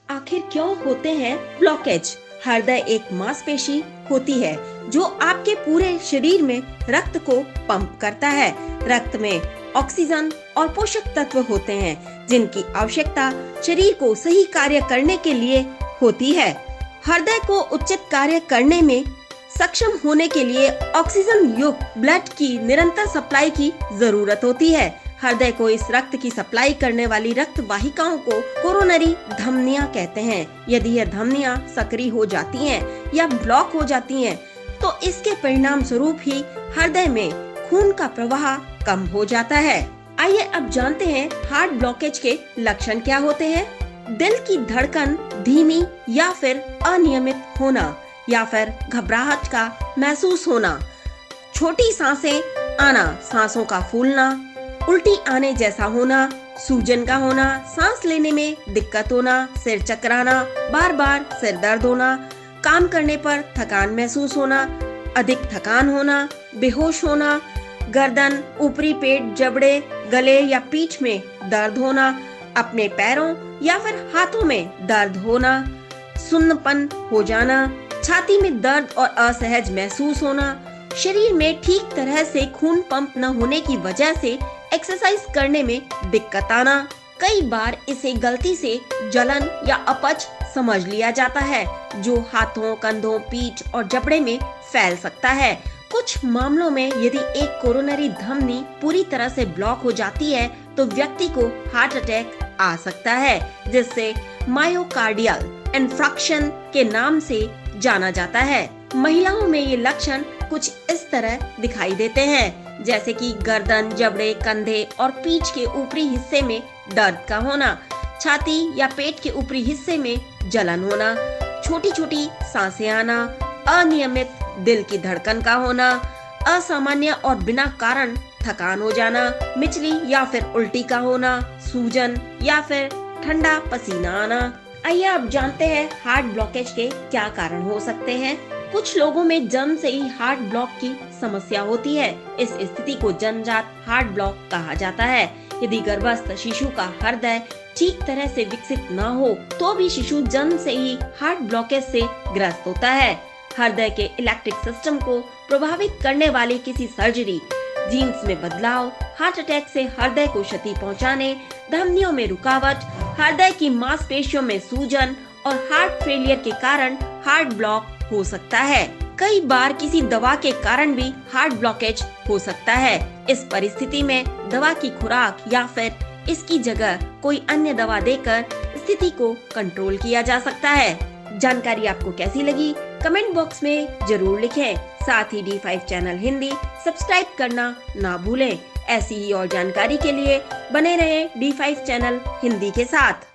आखिर क्यों होते हैं ब्लॉकेज? हृदय एक मांसपेशी होती है जो आपके पूरे शरीर में रक्त को पंप करता है। रक्त में ऑक्सीजन और पोषक तत्व होते हैं जिनकी आवश्यकता शरीर को सही कार्य करने के लिए होती है। हृदय को उचित कार्य करने में सक्षम होने के लिए ऑक्सीजन युक्त ब्लड की निरंतर सप्लाई की जरूरत होती है। हृदय को इस रक्त की सप्लाई करने वाली रक्त वाहिकाओं को कोरोनरी धमनियां कहते हैं। यदि यह धमनियां सक्रिय हो जाती हैं या ब्लॉक हो जाती हैं, तो इसके परिणाम स्वरूप ही हृदय में खून का प्रवाह कम हो जाता है। आइए अब जानते हैं हार्ट ब्लॉकेज के लक्षण क्या होते हैं। दिल की धड़कन धीमी या फिर अनियमित होना या फिर घबराहट का महसूस होना, छोटी सांसें आना, सांसों का फूलना, उल्टी आने जैसा होना, सूजन का होना, सांस लेने में दिक्कत होना, सिर चकराना, बार बार सिर दर्द होना, काम करने पर थकान महसूस होना, अधिक थकान होना, बेहोश होना, गर्दन, ऊपरी पेट, जबड़े, गले या पीठ में दर्द होना, अपने पैरों या फिर हाथों में दर्द होना, सुन्नपन हो जाना, छाती में दर्द और असहज महसूस होना, शरीर में ठीक तरह से खून पंप न होने की वजह से एक्सरसाइज करने में दिक्कत आना। कई बार इसे गलती से जलन या अपच समझ लिया जाता है जो हाथों, कंधों, पीठ और जबड़े में फैल सकता है। कुछ मामलों में यदि एक कोरोनरी धमनी पूरी तरह से ब्लॉक हो जाती है तो व्यक्ति को हार्ट अटैक आ सकता है, जिससे मायोकार्डियल इन्फ्राक्शन के नाम से जाना जाता है। महिलाओं में ये लक्षण कुछ इस तरह दिखाई देते हैं, जैसे कि गर्दन, जबड़े, कंधे और पीठ के ऊपरी हिस्से में दर्द का होना, छाती या पेट के ऊपरी हिस्से में जलन होना, छोटी छोटी सांसें आना, अनियमित दिल की धड़कन का होना, असामान्य और बिना कारण थकान हो जाना, मिचली या फिर उल्टी का होना, सूजन या फिर ठंडा पसीना आना। आइए अब जानते हैं हार्ट ब्लॉकेज के क्या कारण हो सकते हैं। कुछ लोगों में जन्म से ही हार्ट ब्लॉक की समस्या होती है। इस स्थिति को जन्मजात हार्ट ब्लॉक कहा जाता है। यदि गर्भस्थ शिशु का हृदय ठीक तरह से विकसित न हो तो भी शिशु जन्म से ही हार्ट ब्लॉकेज से ग्रस्त होता है। हृदय के इलेक्ट्रिक सिस्टम को प्रभावित करने वाली किसी सर्जरी, जीन्स में बदलाव, हार्ट अटैक से हृदय को क्षति पहुंचाने, धमनियों में रुकावट, हृदय की मांसपेशियों में सूजन और हार्ट फेलियर के कारण हार्ट ब्लॉक हो सकता है। कई बार किसी दवा के कारण भी हार्ट ब्लॉकेज हो सकता है। इस परिस्थिति में दवा की खुराक या फिर इसकी जगह कोई अन्य दवा देकर स्थिति को कंट्रोल किया जा सकता है। जानकारी आपको कैसी लगी कमेंट बॉक्स में जरूर लिखें। साथ ही D5 चैनल हिंदी सब्सक्राइब करना ना भूलें। ऐसी ही और जानकारी के लिए बने रहें D5 चैनल हिंदी के साथ।